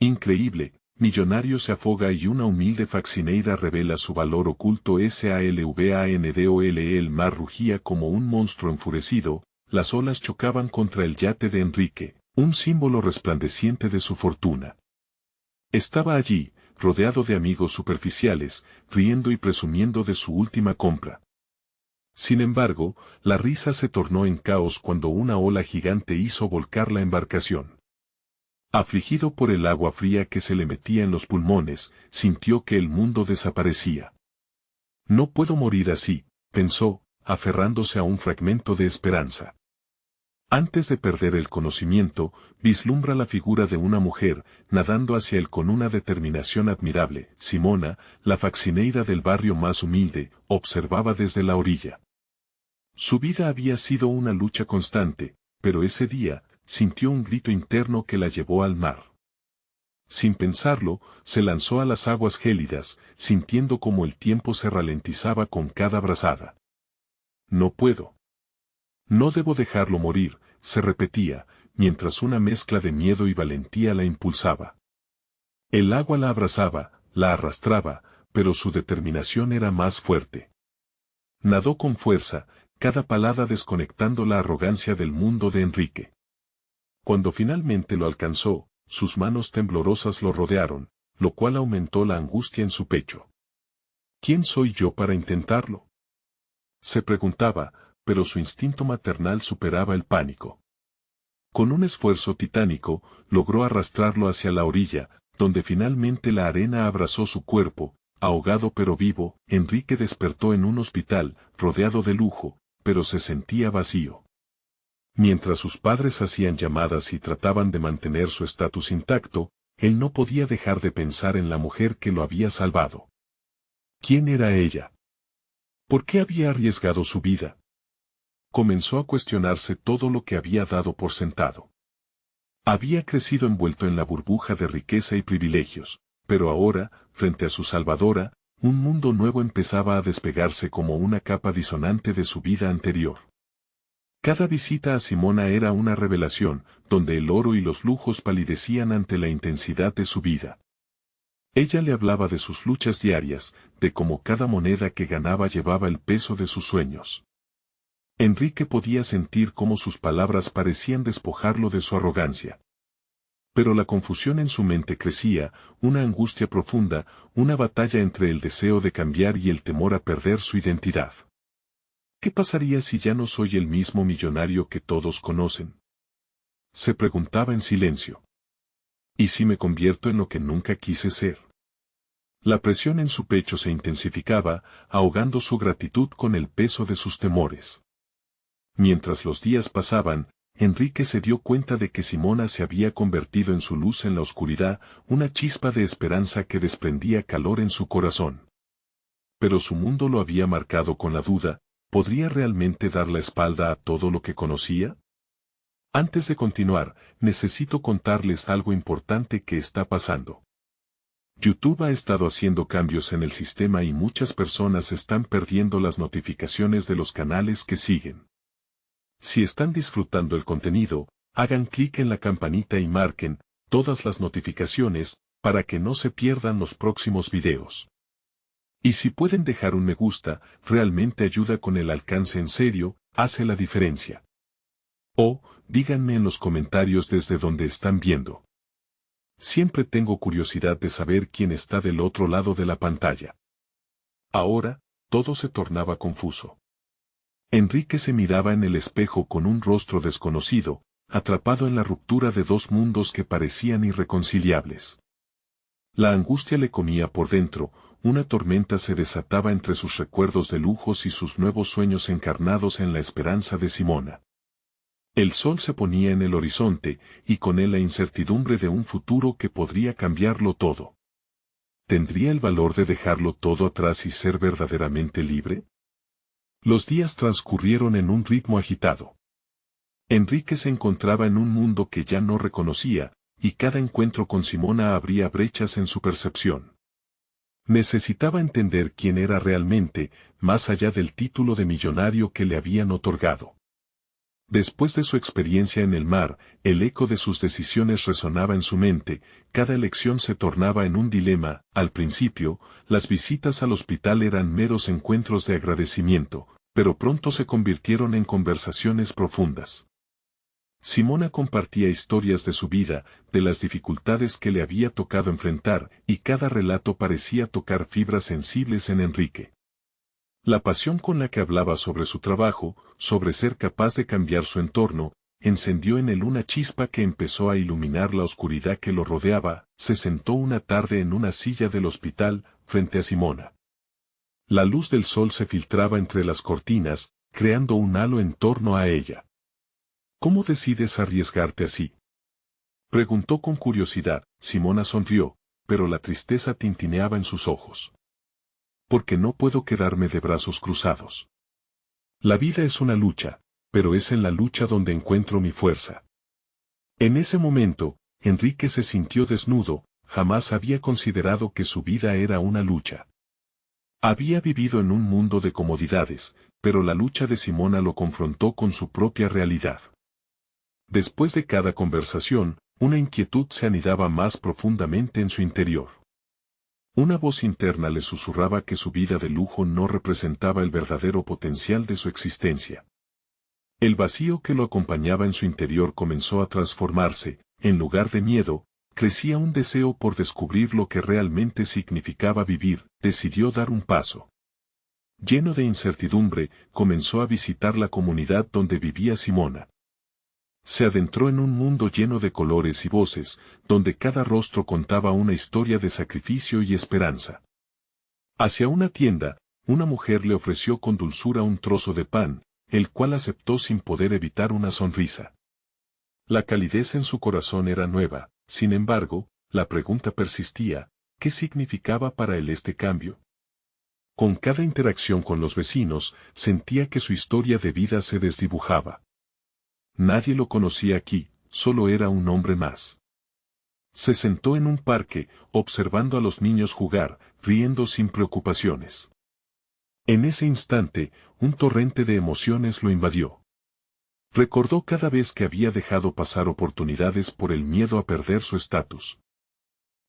Increíble, millonario se afoga y una humilde faccineira revela su valor oculto. Salvandole. El mar rugía como un monstruo enfurecido, las olas chocaban contra el yate de Enrique, un símbolo resplandeciente de su fortuna. Estaba allí, rodeado de amigos superficiales, riendo y presumiendo de su última compra. Sin embargo, la risa se tornó en caos cuando una ola gigante hizo volcar la embarcación. Afligido por el agua fría que se le metía en los pulmones, sintió que el mundo desaparecía. No puedo morir así, pensó, aferrándose a un fragmento de esperanza. Antes de perder el conocimiento, vislumbra la figura de una mujer, nadando hacia él con una determinación admirable. Simona, la faccineira del barrio más humilde, observaba desde la orilla. Su vida había sido una lucha constante, pero ese día, sintió un grito interno que la llevó al mar. Sin pensarlo, se lanzó a las aguas gélidas, sintiendo como el tiempo se ralentizaba con cada brazada. No puedo. No debo dejarlo morir, se repetía, mientras una mezcla de miedo y valentía la impulsaba. El agua la abrazaba, la arrastraba, pero su determinación era más fuerte. Nadó con fuerza, cada palada desconectando la arrogancia del mundo de Enrique. Cuando finalmente lo alcanzó, sus manos temblorosas lo rodearon, lo cual aumentó la angustia en su pecho. ¿Quién soy yo para intentarlo?, se preguntaba, pero su instinto maternal superaba el pánico. Con un esfuerzo titánico, logró arrastrarlo hacia la orilla, donde finalmente la arena abrazó su cuerpo, ahogado pero vivo. Enrique despertó en un hospital, rodeado de lujo, pero se sentía vacío. Mientras sus padres hacían llamadas y trataban de mantener su estatus intacto, él no podía dejar de pensar en la mujer que lo había salvado. ¿Quién era ella? ¿Por qué había arriesgado su vida? Comenzó a cuestionarse todo lo que había dado por sentado. Había crecido envuelto en la burbuja de riqueza y privilegios, pero ahora, frente a su salvadora, un mundo nuevo empezaba a despegarse como una capa disonante de su vida anterior. Cada visita a Simona era una revelación, donde el oro y los lujos palidecían ante la intensidad de su vida. Ella le hablaba de sus luchas diarias, de cómo cada moneda que ganaba llevaba el peso de sus sueños. Enrique podía sentir cómo sus palabras parecían despojarlo de su arrogancia. Pero la confusión en su mente crecía, una angustia profunda, una batalla entre el deseo de cambiar y el temor a perder su identidad. ¿Qué pasaría si ya no soy el mismo millonario que todos conocen?, se preguntaba en silencio. ¿Y si me convierto en lo que nunca quise ser? La presión en su pecho se intensificaba, ahogando su gratitud con el peso de sus temores. Mientras los días pasaban, Enrique se dio cuenta de que Simona se había convertido en su luz en la oscuridad, una chispa de esperanza que desprendía calor en su corazón. Pero su mundo lo había marcado con la duda, ¿podría realmente dar la espalda a todo lo que conocía? Antes de continuar, necesito contarles algo importante que está pasando. YouTube ha estado haciendo cambios en el sistema y muchas personas están perdiendo las notificaciones de los canales que siguen. Si están disfrutando el contenido, hagan clic en la campanita y marquen todas las notificaciones para que no se pierdan los próximos videos. Y si pueden dejar un me gusta, realmente ayuda con el alcance, en serio, hace la diferencia. O, díganme en los comentarios desde donde están viendo. Siempre tengo curiosidad de saber quién está del otro lado de la pantalla. Ahora, todo se tornaba confuso. Enrique se miraba en el espejo con un rostro desconocido, atrapado en la ruptura de dos mundos que parecían irreconciliables. La angustia le comía por dentro, una tormenta se desataba entre sus recuerdos de lujos y sus nuevos sueños encarnados en la esperanza de Simona. El sol se ponía en el horizonte, y con él la incertidumbre de un futuro que podría cambiarlo todo. ¿Tendría el valor de dejarlo todo atrás y ser verdaderamente libre? Los días transcurrieron en un ritmo agitado. Enrique se encontraba en un mundo que ya no reconocía, y cada encuentro con Simona abría brechas en su percepción. Necesitaba entender quién era realmente, más allá del título de millonario que le habían otorgado. Después de su experiencia en el mar, el eco de sus decisiones resonaba en su mente, cada elección se tornaba en un dilema. Al principio, las visitas al hospital eran meros encuentros de agradecimiento, pero pronto se convirtieron en conversaciones profundas. Simona compartía historias de su vida, de las dificultades que le había tocado enfrentar, y cada relato parecía tocar fibras sensibles en Enrique. La pasión con la que hablaba sobre su trabajo, sobre ser capaz de cambiar su entorno, encendió en él una chispa que empezó a iluminar la oscuridad que lo rodeaba. Se sentó una tarde en una silla del hospital, frente a Simona. La luz del sol se filtraba entre las cortinas, creando un halo en torno a ella. ¿Cómo decides arriesgarte así?, preguntó con curiosidad. Simona sonrió, pero la tristeza tintineaba en sus ojos. Porque no puedo quedarme de brazos cruzados. La vida es una lucha, pero es en la lucha donde encuentro mi fuerza. En ese momento, Enrique se sintió desnudo. Jamás había considerado que su vida era una lucha. Había vivido en un mundo de comodidades, pero la lucha de Simona lo confrontó con su propia realidad. Después de cada conversación, una inquietud se anidaba más profundamente en su interior. Una voz interna le susurraba que su vida de lujo no representaba el verdadero potencial de su existencia. El vacío que lo acompañaba en su interior comenzó a transformarse. En lugar de miedo, crecía un deseo por descubrir lo que realmente significaba vivir. Decidió dar un paso. Lleno de incertidumbre, comenzó a visitar la comunidad donde vivía Simona. Se adentró en un mundo lleno de colores y voces, donde cada rostro contaba una historia de sacrificio y esperanza. Hacia una tienda, una mujer le ofreció con dulzura un trozo de pan, el cual aceptó sin poder evitar una sonrisa. La calidez en su corazón era nueva. Sin embargo, la pregunta persistía: ¿qué significaba para él este cambio? Con cada interacción con los vecinos, sentía que su historia de vida se desdibujaba. Nadie lo conocía aquí, solo era un hombre más. Se sentó en un parque, observando a los niños jugar, riendo sin preocupaciones. En ese instante, un torrente de emociones lo invadió. Recordó cada vez que había dejado pasar oportunidades por el miedo a perder su estatus.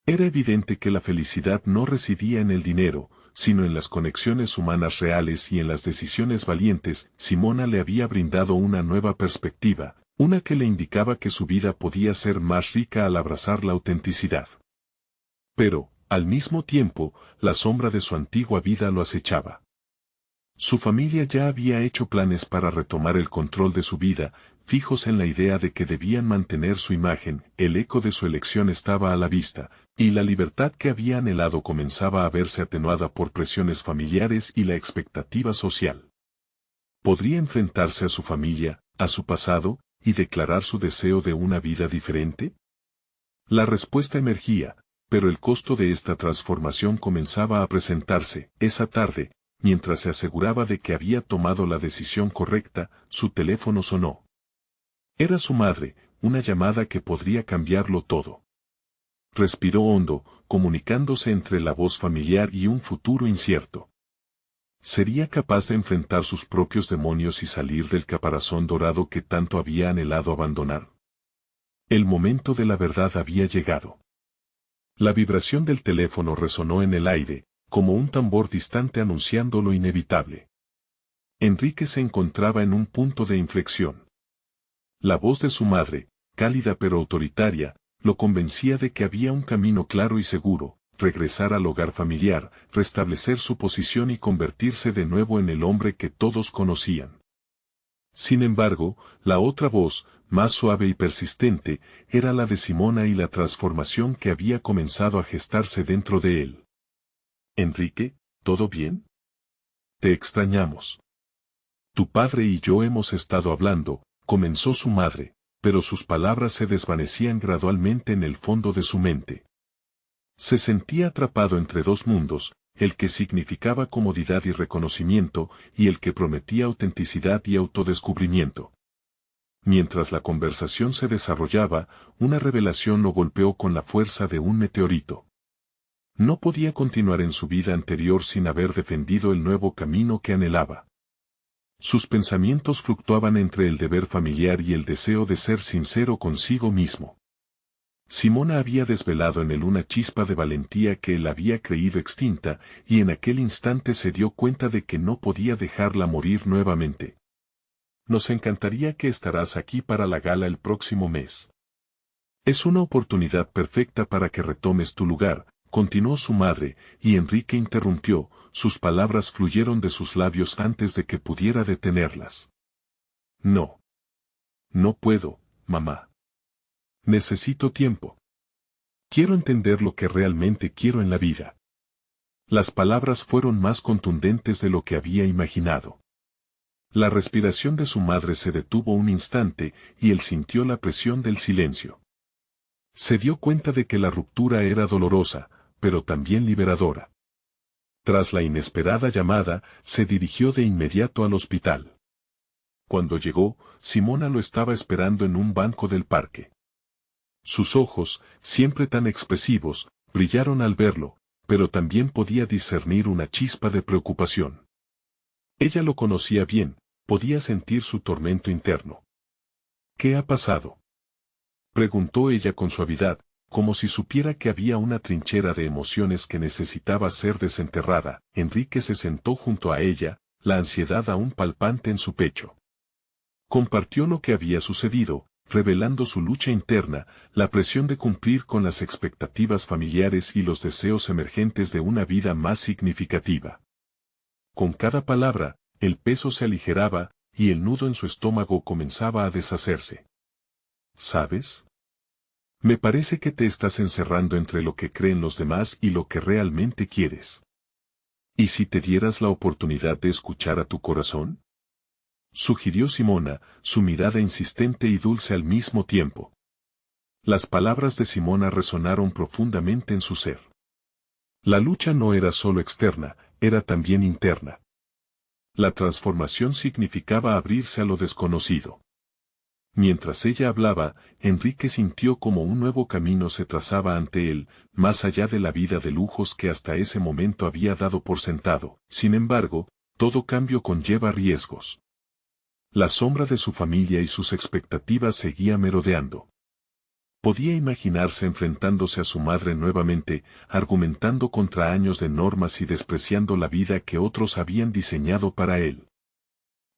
Era evidente que la felicidad no residía en el dinero, sino en las conexiones humanas reales y en las decisiones valientes. Simona le había brindado una nueva perspectiva, una que le indicaba que su vida podía ser más rica al abrazar la autenticidad. Pero, al mismo tiempo, la sombra de su antigua vida lo acechaba. Su familia ya había hecho planes para retomar el control de su vida, fijos en la idea de que debían mantener su imagen. El eco de su elección estaba a la vista, y la libertad que había anhelado comenzaba a verse atenuada por presiones familiares y la expectativa social. ¿Podría enfrentarse a su familia, a su pasado, y declarar su deseo de una vida diferente? La respuesta emergía, pero el costo de esta transformación comenzaba a presentarse. Esa tarde, mientras se aseguraba de que había tomado la decisión correcta, su teléfono sonó. Era su madre, una llamada que podría cambiarlo todo. Respiró hondo, comunicándose entre la voz familiar y un futuro incierto. ¿Sería capaz de enfrentar sus propios demonios y salir del caparazón dorado que tanto había anhelado abandonar? El momento de la verdad había llegado. La vibración del teléfono resonó en el aire, como un tambor distante anunciando lo inevitable. Enrique se encontraba en un punto de inflexión. La voz de su madre, cálida pero autoritaria, lo convencía de que había un camino claro y seguro: regresar al hogar familiar, restablecer su posición y convertirse de nuevo en el hombre que todos conocían. Sin embargo, la otra voz, más suave y persistente, era la de Simona y la transformación que había comenzado a gestarse dentro de él. Enrique, ¿todo bien? Te extrañamos. Tu padre y yo hemos estado hablando, comenzó su madre, pero sus palabras se desvanecían gradualmente en el fondo de su mente. Se sentía atrapado entre dos mundos, el que significaba comodidad y reconocimiento, y el que prometía autenticidad y autodescubrimiento. Mientras la conversación se desarrollaba, una revelación lo golpeó con la fuerza de un meteorito. No podía continuar en su vida anterior sin haber defendido el nuevo camino que anhelaba. Sus pensamientos fluctuaban entre el deber familiar y el deseo de ser sincero consigo mismo. Simona había desvelado en él una chispa de valentía que él había creído extinta, y en aquel instante se dio cuenta de que no podía dejarla morir nuevamente. Nos encantaría que estarás aquí para la gala el próximo mes. Es una oportunidad perfecta para que retomes tu lugar, continuó su madre, y Enrique interrumpió, sus palabras fluyeron de sus labios antes de que pudiera detenerlas. No. No puedo, mamá. Necesito tiempo. Quiero entender lo que realmente quiero en la vida. Las palabras fueron más contundentes de lo que había imaginado. La respiración de su madre se detuvo un instante y él sintió la presión del silencio. Se dio cuenta de que la ruptura era dolorosa, pero también liberadora. Tras la inesperada llamada, se dirigió de inmediato al hospital. Cuando llegó, Simona lo estaba esperando en un banco del parque. Sus ojos, siempre tan expresivos, brillaron al verlo, pero también podía discernir una chispa de preocupación. Ella lo conocía bien, podía sentir su tormento interno. ¿Qué ha pasado?, preguntó ella con suavidad, como si supiera que había una trinchera de emociones que necesitaba ser desenterrada. Enrique se sentó junto a ella, la ansiedad aún palpante en su pecho. Compartió lo que había sucedido, revelando su lucha interna, la presión de cumplir con las expectativas familiares y los deseos emergentes de una vida más significativa. Con cada palabra, el peso se aligeraba, y el nudo en su estómago comenzaba a deshacerse. ¿Sabes? Me parece que te estás encerrando entre lo que creen los demás y lo que realmente quieres. ¿Y si te dieras la oportunidad de escuchar a tu corazón?, sugirió Simona, su mirada insistente y dulce al mismo tiempo. Las palabras de Simona resonaron profundamente en su ser. La lucha no era solo externa, era también interna. La transformación significaba abrirse a lo desconocido. Mientras ella hablaba, Enrique sintió como un nuevo camino se trazaba ante él, más allá de la vida de lujos que hasta ese momento había dado por sentado. Sin embargo, todo cambio conlleva riesgos. La sombra de su familia y sus expectativas seguía merodeando. Podía imaginarse enfrentándose a su madre nuevamente, argumentando contra años de normas y despreciando la vida que otros habían diseñado para él.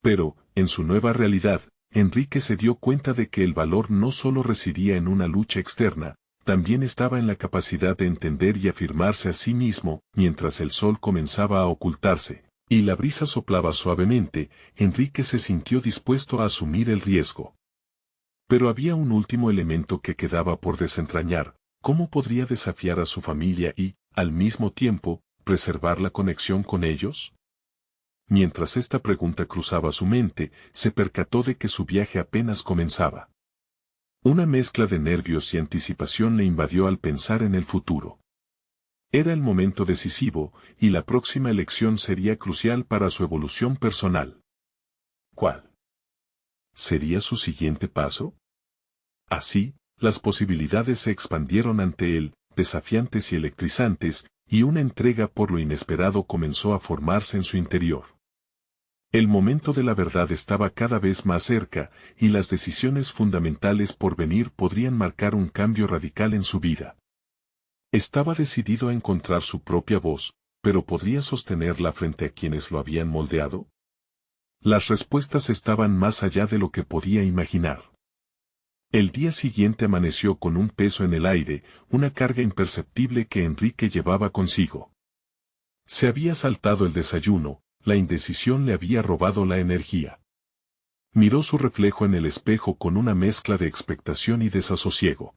Pero, en su nueva realidad, Enrique se dio cuenta de que el valor no solo residía en una lucha externa, también estaba en la capacidad de entender y afirmarse a sí mismo. Mientras el sol comenzaba a ocultarse, y la brisa soplaba suavemente, Enrique se sintió dispuesto a asumir el riesgo. Pero había un último elemento que quedaba por desentrañar: ¿cómo podría desafiar a su familia y, al mismo tiempo, preservar la conexión con ellos? Mientras esta pregunta cruzaba su mente, se percató de que su viaje apenas comenzaba. Una mezcla de nervios y anticipación le invadió al pensar en el futuro. Era el momento decisivo, y la próxima elección sería crucial para su evolución personal. ¿Cuál sería su siguiente paso? Así, las posibilidades se expandieron ante él, desafiantes y electrizantes, y una entrega por lo inesperado comenzó a formarse en su interior. El momento de la verdad estaba cada vez más cerca, y las decisiones fundamentales por venir podrían marcar un cambio radical en su vida. Estaba decidido a encontrar su propia voz, pero ¿podría sostenerla frente a quienes lo habían moldeado? Las respuestas estaban más allá de lo que podía imaginar. El día siguiente amaneció con un peso en el aire, una carga imperceptible que Enrique llevaba consigo. Se había saltado el desayuno, la indecisión le había robado la energía. Miró su reflejo en el espejo con una mezcla de expectación y desasosiego.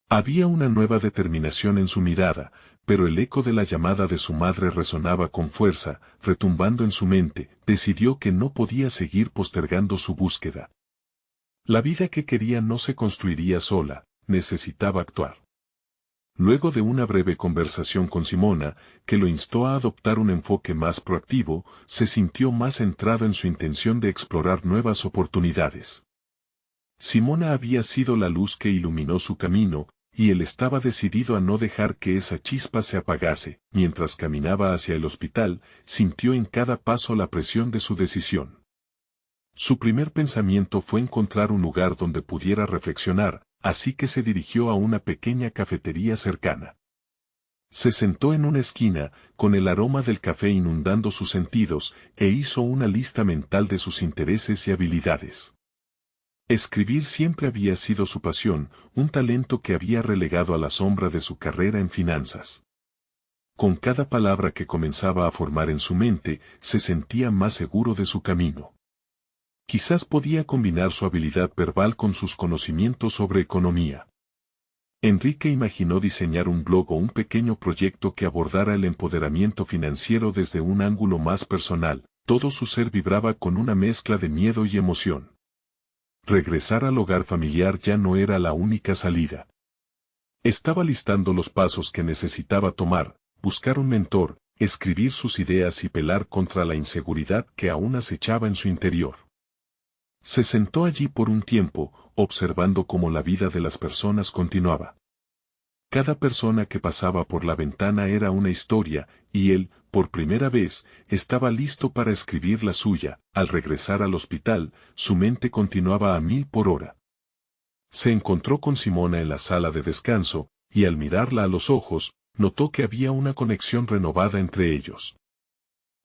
Había una nueva determinación en su mirada, pero el eco de la llamada de su madre resonaba con fuerza, retumbando en su mente. Decidió que no podía seguir postergando su búsqueda. La vida que quería no se construiría sola, necesitaba actuar. Luego de una breve conversación con Simona, que lo instó a adoptar un enfoque más proactivo, se sintió más centrado en su intención de explorar nuevas oportunidades. Simona había sido la luz que iluminó su camino, y él estaba decidido a no dejar que esa chispa se apagase. Mientras caminaba hacia el hospital, sintió en cada paso la presión de su decisión. Su primer pensamiento fue encontrar un lugar donde pudiera reflexionar, así que se dirigió a una pequeña cafetería cercana. Se sentó en una esquina, con el aroma del café inundando sus sentidos, e hizo una lista mental de sus intereses y habilidades. Escribir siempre había sido su pasión, un talento que había relegado a la sombra de su carrera en finanzas. Con cada palabra que comenzaba a formar en su mente, se sentía más seguro de su camino. Quizás podía combinar su habilidad verbal con sus conocimientos sobre economía. Enrique imaginó diseñar un blog o un pequeño proyecto que abordara el empoderamiento financiero desde un ángulo más personal. Todo su ser vibraba con una mezcla de miedo y emoción. Regresar al hogar familiar ya no era la única salida. Estaba listando los pasos que necesitaba tomar, buscar un mentor, escribir sus ideas y pelar contra la inseguridad que aún acechaba en su interior. Se sentó allí por un tiempo, observando cómo la vida de las personas continuaba. Cada persona que pasaba por la ventana era una historia, y él, por primera vez, estaba listo para escribir la suya. Al regresar al hospital, su mente continuaba a 1000 por hora. Se encontró con Simona en la sala de descanso, y al mirarla a los ojos, notó que había una conexión renovada entre ellos.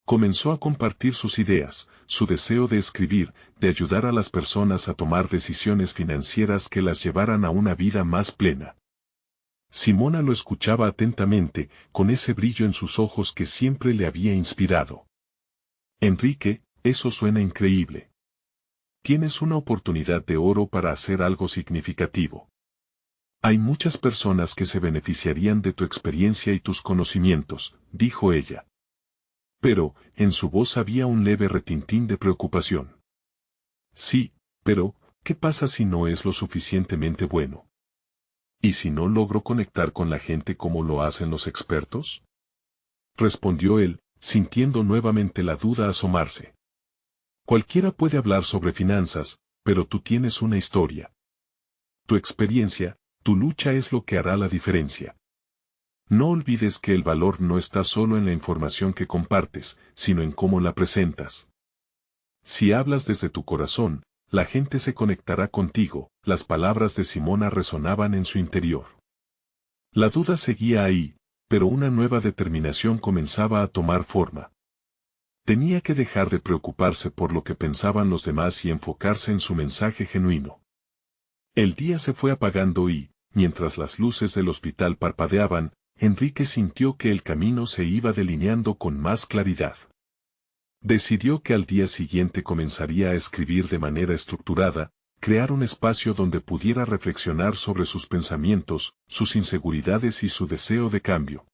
Comenzó a compartir sus ideas, su deseo de escribir, de ayudar a las personas a tomar decisiones financieras que las llevaran a una vida más plena. Simona lo escuchaba atentamente, con ese brillo en sus ojos que siempre le había inspirado. Enrique, eso suena increíble. Tienes una oportunidad de oro para hacer algo significativo. Hay muchas personas que se beneficiarían de tu experiencia y tus conocimientos, dijo ella. Pero, en su voz había un leve retintín de preocupación. Sí, pero, ¿qué pasa si no es lo suficientemente bueno? ¿Y si no logro conectar con la gente como lo hacen los expertos? Respondió él, sintiendo nuevamente la duda asomarse. Cualquiera puede hablar sobre finanzas, pero tú tienes una historia. Tu experiencia, tu lucha es lo que hará la diferencia. No olvides que el valor no está solo en la información que compartes, sino en cómo la presentas. Si hablas desde tu corazón, la gente se conectará contigo. Las palabras de Simona resonaban en su interior. La duda seguía ahí, pero una nueva determinación comenzaba a tomar forma. Tenía que dejar de preocuparse por lo que pensaban los demás y enfocarse en su mensaje genuino. El día se fue apagando y, mientras las luces del hospital parpadeaban, Enrique sintió que el camino se iba delineando con más claridad. Decidió que al día siguiente comenzaría a escribir de manera estructurada, crear un espacio donde pudiera reflexionar sobre sus pensamientos, sus inseguridades y su deseo de cambio.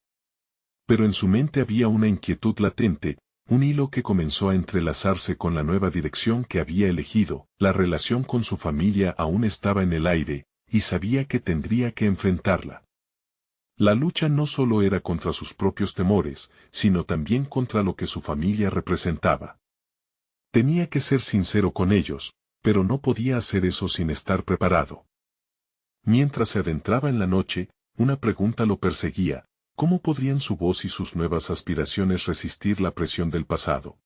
Pero en su mente había una inquietud latente, un hilo que comenzó a entrelazarse con la nueva dirección que había elegido. La relación con su familia aún estaba en el aire, y sabía que tendría que enfrentarla. La lucha no solo era contra sus propios temores, sino también contra lo que su familia representaba. Tenía que ser sincero con ellos, pero no podía hacer eso sin estar preparado. Mientras se adentraba en la noche, una pregunta lo perseguía: ¿cómo podrían su voz y sus nuevas aspiraciones resistir la presión del pasado?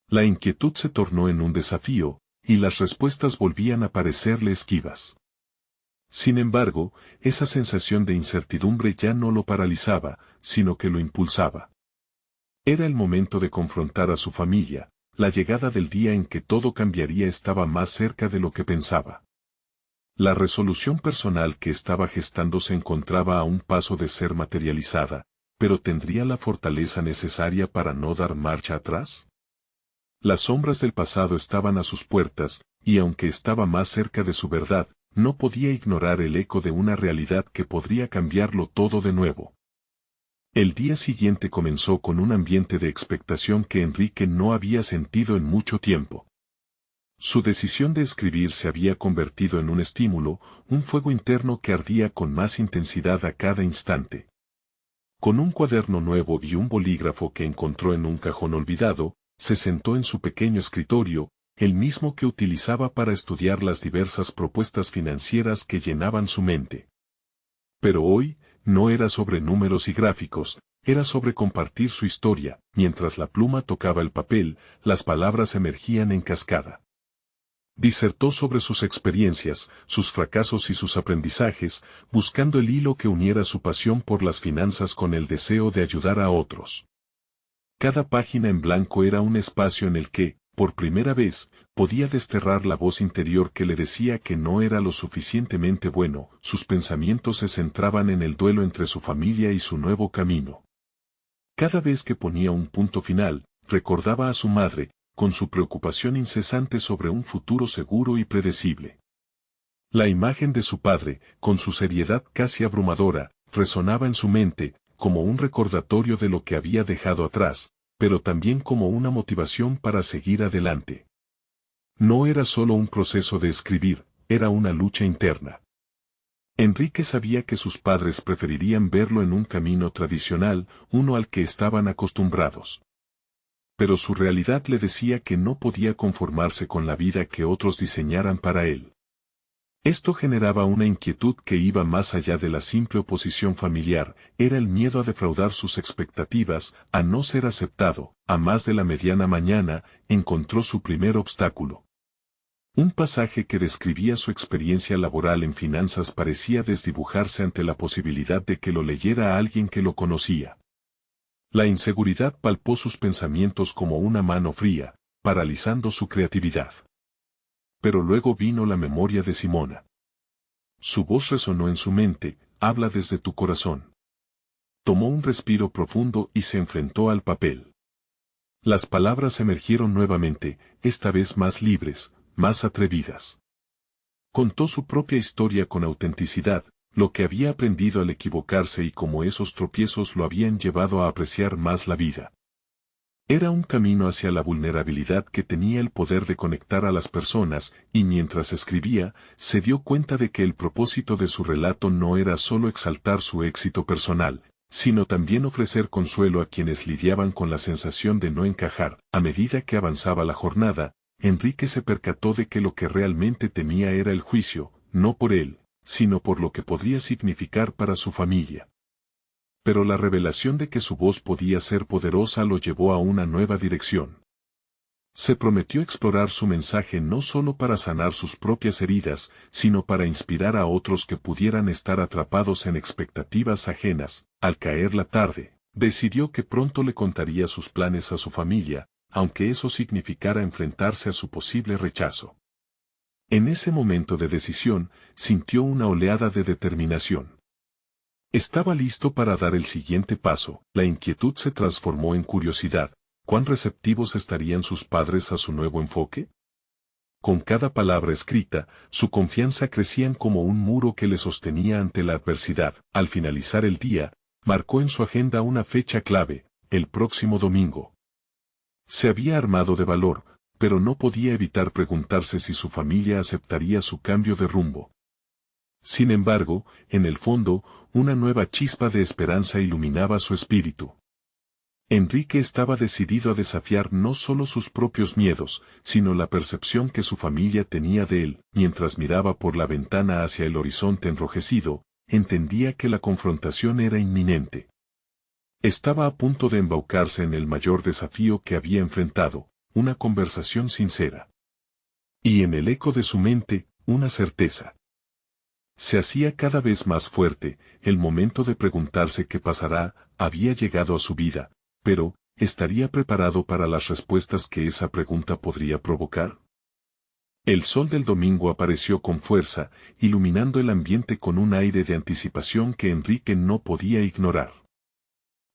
La inquietud se tornó en un desafío, y las respuestas volvían a parecerle esquivas. Sin embargo, esa sensación de incertidumbre ya no lo paralizaba, sino que lo impulsaba. Era el momento de confrontar a su familia. La llegada del día en que todo cambiaría estaba más cerca de lo que pensaba. La resolución personal que estaba gestando se encontraba a un paso de ser materializada, pero ¿tendría la fortaleza necesaria para no dar marcha atrás? Las sombras del pasado estaban a sus puertas, y aunque estaba más cerca de su verdad, no podía ignorar el eco de una realidad que podría cambiarlo todo de nuevo. El día siguiente comenzó con un ambiente de expectación que Enrique no había sentido en mucho tiempo. Su decisión de escribir se había convertido en un estímulo, un fuego interno que ardía con más intensidad a cada instante. Con un cuaderno nuevo y un bolígrafo que encontró en un cajón olvidado, se sentó en su pequeño escritorio, el mismo que utilizaba para estudiar las diversas propuestas financieras que llenaban su mente. Pero hoy, no era sobre números y gráficos, era sobre compartir su historia. Mientras la pluma tocaba el papel, las palabras emergían en cascada. Disertó sobre sus experiencias, sus fracasos y sus aprendizajes, buscando el hilo que uniera su pasión por las finanzas con el deseo de ayudar a otros. Cada página en blanco era un espacio en el que, por primera vez, podía desterrar la voz interior que le decía que no era lo suficientemente bueno. Sus pensamientos se centraban en el duelo entre su familia y su nuevo camino. Cada vez que ponía un punto final, recordaba a su madre, con su preocupación incesante sobre un futuro seguro y predecible. La imagen de su padre, con su seriedad casi abrumadora, resonaba en su mente, como un recordatorio de lo que había dejado atrás, pero también como una motivación para seguir adelante. No era solo un proceso de escribir, era una lucha interna. Enrique sabía que sus padres preferirían verlo en un camino tradicional, uno al que estaban acostumbrados. Pero su realidad le decía que no podía conformarse con la vida que otros diseñaran para él. Esto generaba una inquietud que iba más allá de la simple oposición familiar, era el miedo a defraudar sus expectativas, a no ser aceptado. A más de la mediana mañana, encontró su primer obstáculo. Un pasaje que describía su experiencia laboral en finanzas parecía desdibujarse ante la posibilidad de que lo leyera alguien que lo conocía. La inseguridad palpó sus pensamientos como una mano fría, paralizando su creatividad. Pero luego vino la memoria de Simona. Su voz resonó en su mente, habla desde tu corazón. Tomó un respiro profundo y se enfrentó al papel. Las palabras emergieron nuevamente, esta vez más libres, más atrevidas. Contó su propia historia con autenticidad, lo que había aprendido al equivocarse y cómo esos tropiezos lo habían llevado a apreciar más la vida. Era un camino hacia la vulnerabilidad que tenía el poder de conectar a las personas, y mientras escribía, se dio cuenta de que el propósito de su relato no era solo exaltar su éxito personal, sino también ofrecer consuelo a quienes lidiaban con la sensación de no encajar. A medida que avanzaba la jornada, Enrique se percató de que lo que realmente temía era el juicio, no por él, sino por lo que podría significar para su familia. Pero la revelación de que su voz podía ser poderosa lo llevó a una nueva dirección. Se prometió explorar su mensaje no solo para sanar sus propias heridas, sino para inspirar a otros que pudieran estar atrapados en expectativas ajenas. Al caer la tarde, decidió que pronto le contaría sus planes a su familia, aunque eso significara enfrentarse a su posible rechazo. En ese momento de decisión, sintió una oleada de determinación. Estaba listo para dar el siguiente paso. La inquietud se transformó en curiosidad. ¿Cuán receptivos estarían sus padres a su nuevo enfoque? Con cada palabra escrita, su confianza crecía como un muro que le sostenía ante la adversidad. Al finalizar el día, marcó en su agenda una fecha clave, el próximo domingo. Se había armado de valor, pero no podía evitar preguntarse si su familia aceptaría su cambio de rumbo. Sin embargo, en el fondo, una nueva chispa de esperanza iluminaba su espíritu. Enrique estaba decidido a desafiar no solo sus propios miedos, sino la percepción que su familia tenía de él. Mientras miraba por la ventana hacia el horizonte enrojecido, entendía que la confrontación era inminente. Estaba a punto de embaucarse en el mayor desafío que había enfrentado, una conversación sincera. Y en el eco de su mente, una certeza. Se hacía cada vez más fuerte, el momento de preguntarse qué pasará, había llegado a su vida, pero, ¿estaría preparado para las respuestas que esa pregunta podría provocar? El sol del domingo apareció con fuerza, iluminando el ambiente con un aire de anticipación que Enrique no podía ignorar.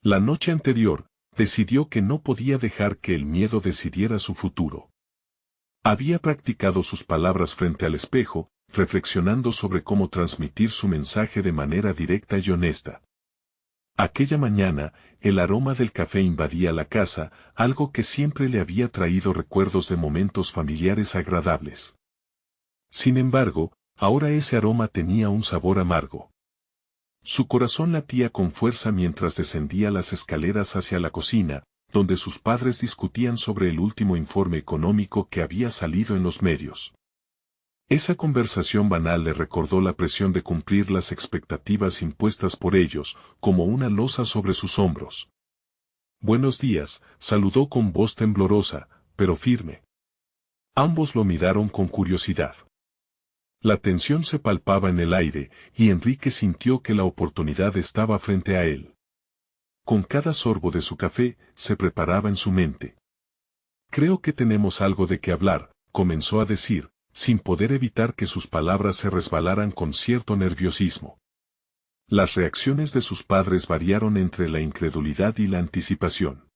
La noche anterior, decidió que no podía dejar que el miedo decidiera su futuro. Había practicado sus palabras frente al espejo, reflexionando sobre cómo transmitir su mensaje de manera directa y honesta. Aquella mañana, el aroma del café invadía la casa, algo que siempre le había traído recuerdos de momentos familiares agradables. Sin embargo, ahora ese aroma tenía un sabor amargo. Su corazón latía con fuerza mientras descendía las escaleras hacia la cocina, donde sus padres discutían sobre el último informe económico que había salido en los medios. Esa conversación banal le recordó la presión de cumplir las expectativas impuestas por ellos, como una losa sobre sus hombros. «Buenos días», saludó con voz temblorosa, pero firme. Ambos lo miraron con curiosidad. La tensión se palpaba en el aire, y Enrique sintió que la oportunidad estaba frente a él. Con cada sorbo de su café, se preparaba en su mente. Creo que tenemos algo de qué hablar, comenzó a decir, sin poder evitar que sus palabras se resbalaran con cierto nerviosismo. Las reacciones de sus padres variaron entre la incredulidad y la anticipación.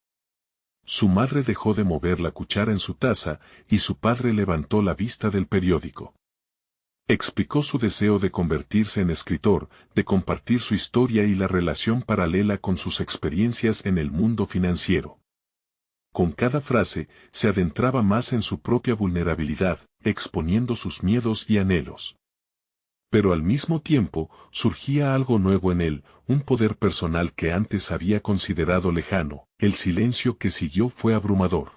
Su madre dejó de mover la cuchara en su taza, y su padre levantó la vista del periódico. Explicó su deseo de convertirse en escritor, de compartir su historia y la relación paralela con sus experiencias en el mundo financiero. Con cada frase, se adentraba más en su propia vulnerabilidad, exponiendo sus miedos y anhelos. Pero al mismo tiempo, surgía algo nuevo en él, un poder personal que antes había considerado lejano. El silencio que siguió fue abrumador.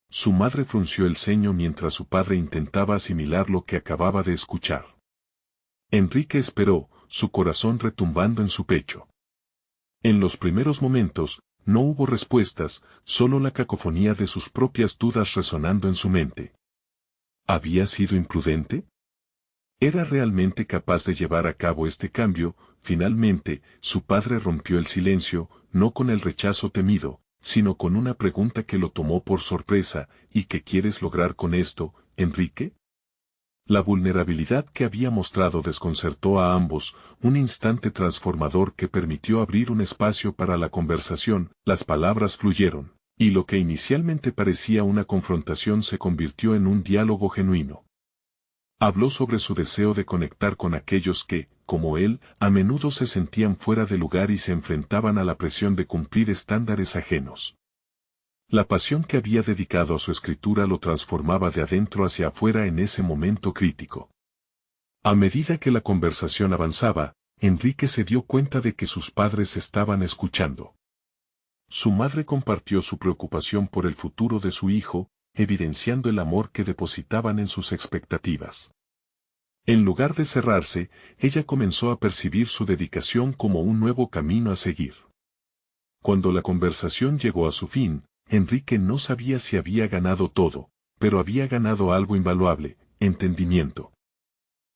Su madre frunció el ceño mientras su padre intentaba asimilar lo que acababa de escuchar. Enrique esperó, su corazón retumbando en su pecho. En los primeros momentos, no hubo respuestas, solo la cacofonía de sus propias dudas resonando en su mente. ¿Había sido imprudente? ¿Era realmente capaz de llevar a cabo este cambio? Finalmente, su padre rompió el silencio, no con el rechazo temido, sino con una pregunta que lo tomó por sorpresa. ¿Y qué quieres lograr con esto, Enrique? La vulnerabilidad que había mostrado desconcertó a ambos, un instante transformador que permitió abrir un espacio para la conversación. Las palabras fluyeron, y lo que inicialmente parecía una confrontación se convirtió en un diálogo genuino. Habló sobre su deseo de conectar con aquellos que, como él, a menudo se sentían fuera de lugar y se enfrentaban a la presión de cumplir estándares ajenos. La pasión que había dedicado a su escritura lo transformaba de adentro hacia afuera en ese momento crítico. A medida que la conversación avanzaba, Enrique se dio cuenta de que sus padres estaban escuchando. Su madre compartió su preocupación por el futuro de su hijo, evidenciando el amor que depositaban en sus expectativas. En lugar de cerrarse, ella comenzó a percibir su dedicación como un nuevo camino a seguir. Cuando la conversación llegó a su fin, Enrique no sabía si había ganado todo, pero había ganado algo invaluable: entendimiento.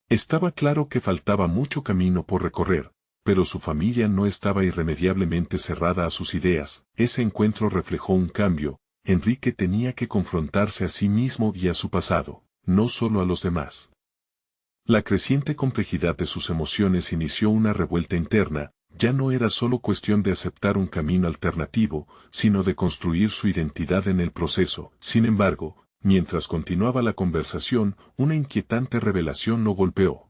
Estaba claro que faltaba mucho camino por recorrer, pero su familia no estaba irremediablemente cerrada a sus ideas. Ese encuentro reflejó un cambio. Enrique tenía que confrontarse a sí mismo y a su pasado, no solo a los demás. La creciente complejidad de sus emociones inició una revuelta interna. Ya no era solo cuestión de aceptar un camino alternativo, sino de construir su identidad en el proceso. Sin embargo, mientras continuaba la conversación, una inquietante revelación lo golpeó.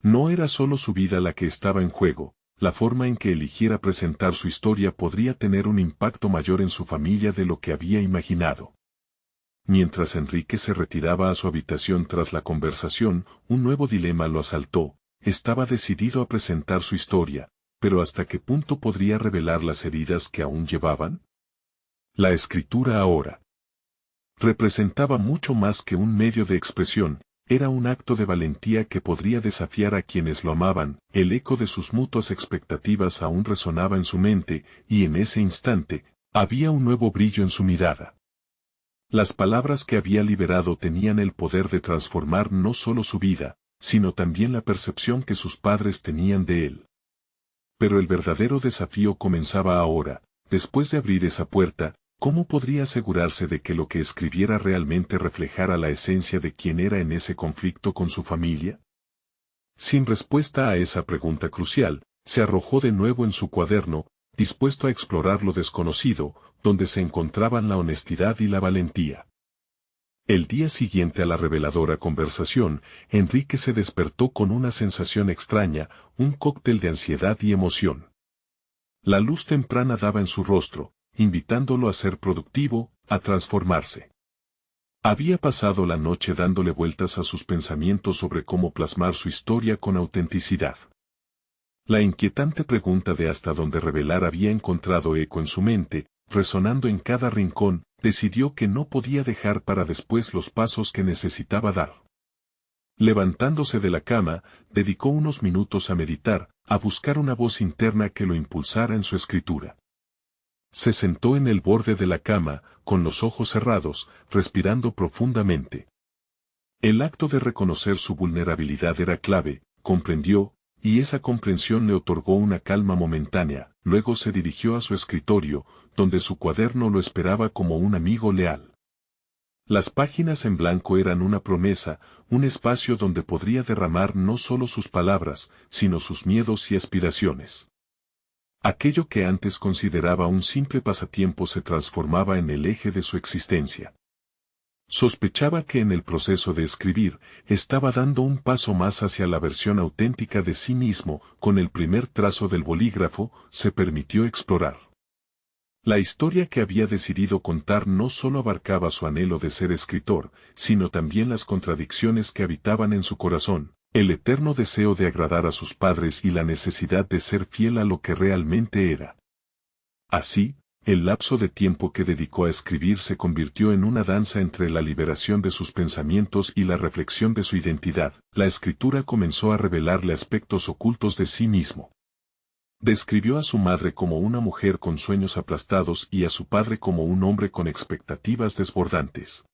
No era solo su vida la que estaba en juego. La forma en que eligiera presentar su historia podría tener un impacto mayor en su familia de lo que había imaginado. Mientras Enrique se retiraba a su habitación tras la conversación, un nuevo dilema lo asaltó. Estaba decidido a presentar su historia, pero ¿hasta qué punto podría revelar las heridas que aún llevaban? La escritura ahora representaba mucho más que un medio de expresión. Era un acto de valentía que podría desafiar a quienes lo amaban. El eco de sus mutuas expectativas aún resonaba en su mente, y en ese instante, había un nuevo brillo en su mirada. Las palabras que había liberado tenían el poder de transformar no solo su vida, sino también la percepción que sus padres tenían de él. Pero el verdadero desafío comenzaba ahora. Después de abrir esa puerta, ¿cómo podría asegurarse de que lo que escribiera realmente reflejara la esencia de quién era en ese conflicto con su familia? Sin respuesta a esa pregunta crucial, se arrojó de nuevo en su cuaderno, dispuesto a explorar lo desconocido, donde se encontraban la honestidad y la valentía. El día siguiente a la reveladora conversación, Enrique se despertó con una sensación extraña, un cóctel de ansiedad y emoción. La luz temprana daba en su rostro, invitándolo a ser productivo, a transformarse. Había pasado la noche dándole vueltas a sus pensamientos sobre cómo plasmar su historia con autenticidad. La inquietante pregunta de hasta dónde revelar había encontrado eco en su mente, resonando en cada rincón. Decidió que no podía dejar para después los pasos que necesitaba dar. Levantándose de la cama, dedicó unos minutos a meditar, a buscar una voz interna que lo impulsara en su escritura. Se sentó en el borde de la cama, con los ojos cerrados, respirando profundamente. El acto de reconocer su vulnerabilidad era clave, comprendió, y esa comprensión le otorgó una calma momentánea. Luego se dirigió a su escritorio, donde su cuaderno lo esperaba como un amigo leal. Las páginas en blanco eran una promesa, un espacio donde podría derramar no solo sus palabras, sino sus miedos y aspiraciones. Aquello que antes consideraba un simple pasatiempo se transformaba en el eje de su existencia. Sospechaba que en el proceso de escribir, estaba dando un paso más hacia la versión auténtica de sí mismo. Con el primer trazo del bolígrafo, se permitió explorar. La historia que había decidido contar no solo abarcaba su anhelo de ser escritor, sino también las contradicciones que habitaban en su corazón, el eterno deseo de agradar a sus padres y la necesidad de ser fiel a lo que realmente era. Así, el lapso de tiempo que dedicó a escribir se convirtió en una danza entre la liberación de sus pensamientos y la reflexión de su identidad. La escritura comenzó a revelarle aspectos ocultos de sí mismo. Describió a su madre como una mujer con sueños aplastados y a su padre como un hombre con expectativas desbordantes.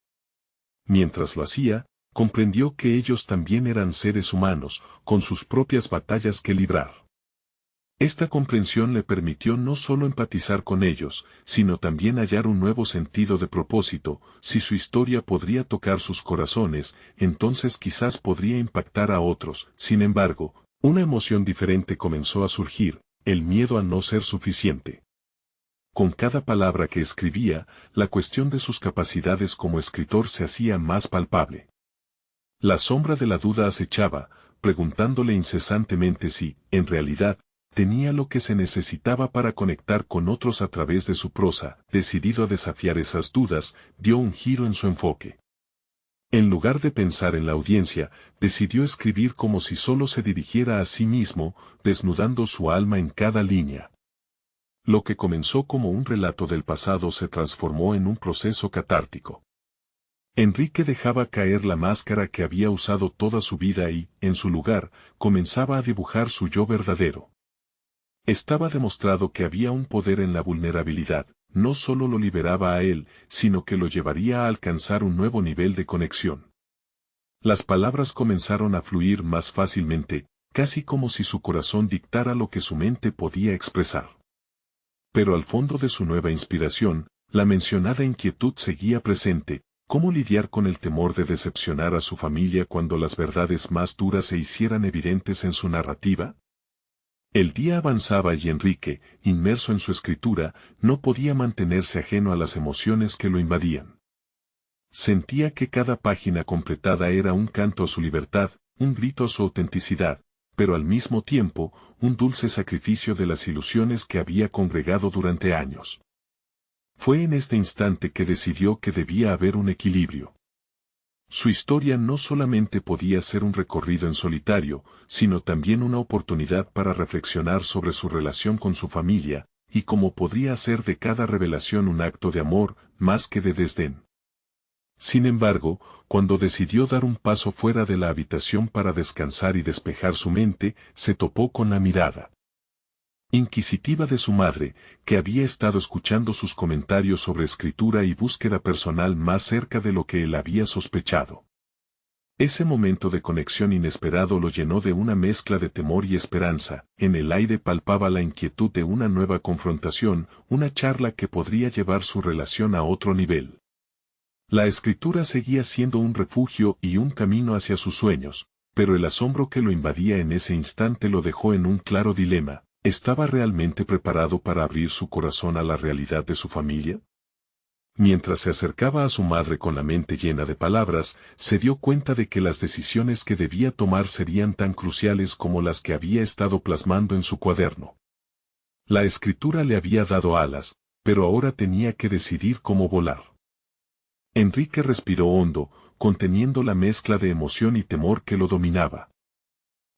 Mientras lo hacía, comprendió que ellos también eran seres humanos, con sus propias batallas que librar. Esta comprensión le permitió no solo empatizar con ellos, sino también hallar un nuevo sentido de propósito. Si su historia podría tocar sus corazones, entonces quizás podría impactar a otros. Sin embargo, una emoción diferente comenzó a surgir, el miedo a no ser suficiente. Con cada palabra que escribía, la cuestión de sus capacidades como escritor se hacía más palpable. La sombra de la duda acechaba, preguntándole incesantemente si, en realidad, tenía lo que se necesitaba para conectar con otros a través de su prosa. Decidido a desafiar esas dudas, dio un giro en su enfoque. En lugar de pensar en la audiencia, decidió escribir como si solo se dirigiera a sí mismo, desnudando su alma en cada línea. Lo que comenzó como un relato del pasado se transformó en un proceso catártico. Enrique dejaba caer la máscara que había usado toda su vida y, en su lugar, comenzaba a dibujar su yo verdadero. Estaba demostrado que había un poder en la vulnerabilidad. No solo lo liberaba a él, sino que lo llevaría a alcanzar un nuevo nivel de conexión. Las palabras comenzaron a fluir más fácilmente, casi como si su corazón dictara lo que su mente podía expresar. Pero al fondo de su nueva inspiración, la mencionada inquietud seguía presente: ¿cómo lidiar con el temor de decepcionar a su familia cuando las verdades más duras se hicieran evidentes en su narrativa? El día avanzaba y Enrique, inmerso en su escritura, no podía mantenerse ajeno a las emociones que lo invadían. Sentía que cada página completada era un canto a su libertad, un grito a su autenticidad, pero al mismo tiempo, un dulce sacrificio de las ilusiones que había congregado durante años. Fue en este instante que decidió que debía haber un equilibrio. Su historia no solamente podía ser un recorrido en solitario, sino también una oportunidad para reflexionar sobre su relación con su familia, y cómo podría hacer de cada revelación un acto de amor, más que de desdén. Sin embargo, cuando decidió dar un paso fuera de la habitación para descansar y despejar su mente, se topó con la mirada inquisitiva de su madre, que había estado escuchando sus comentarios sobre escritura y búsqueda personal más cerca de lo que él había sospechado. Ese momento de conexión inesperado lo llenó de una mezcla de temor y esperanza. En el aire palpaba la inquietud de una nueva confrontación, una charla que podría llevar su relación a otro nivel. La escritura seguía siendo un refugio y un camino hacia sus sueños, pero el asombro que lo invadía en ese instante lo dejó en un claro dilema. ¿Estaba realmente preparado para abrir su corazón a la realidad de su familia? Mientras se acercaba a su madre con la mente llena de palabras, se dio cuenta de que las decisiones que debía tomar serían tan cruciales como las que había estado plasmando en su cuaderno. La escritura le había dado alas, pero ahora tenía que decidir cómo volar. Enrique respiró hondo, conteniendo la mezcla de emoción y temor que lo dominaba.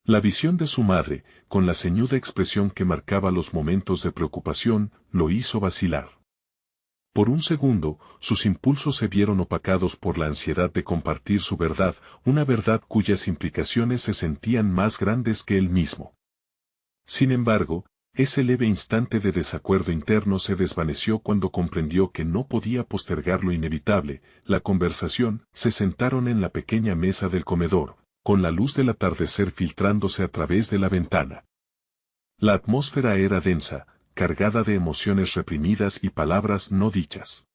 La visión de su madre, con la ceñuda expresión que marcaba los momentos de preocupación, lo hizo vacilar. Por un segundo, sus impulsos se vieron opacados por la ansiedad de compartir su verdad, una verdad cuyas implicaciones se sentían más grandes que él mismo. Sin embargo, Ese leve instante de desacuerdo interno se desvaneció cuando comprendió que no podía postergar lo inevitable. La conversación. Se sentaron en la pequeña mesa del comedor, con la luz del atardecer filtrándose a través de la ventana. La atmósfera era densa, cargada de emociones reprimidas y palabras no dichas.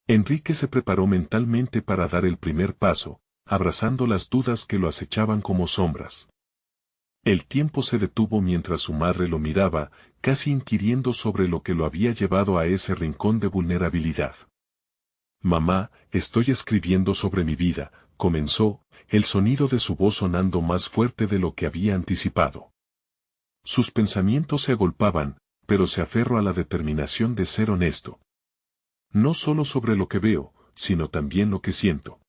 Enrique se preparó mentalmente para dar el primer paso, abrazando las dudas que lo acechaban como sombras. El tiempo se detuvo mientras su madre lo miraba, casi inquiriendo sobre lo que lo había llevado a ese rincón de vulnerabilidad. «Mamá, estoy escribiendo sobre mi vida», comenzó, el sonido de su voz sonando más fuerte de lo que había anticipado. Sus pensamientos se agolpaban, pero se aferró a la determinación de ser honesto. No solo sobre lo que veo, sino también lo que siento.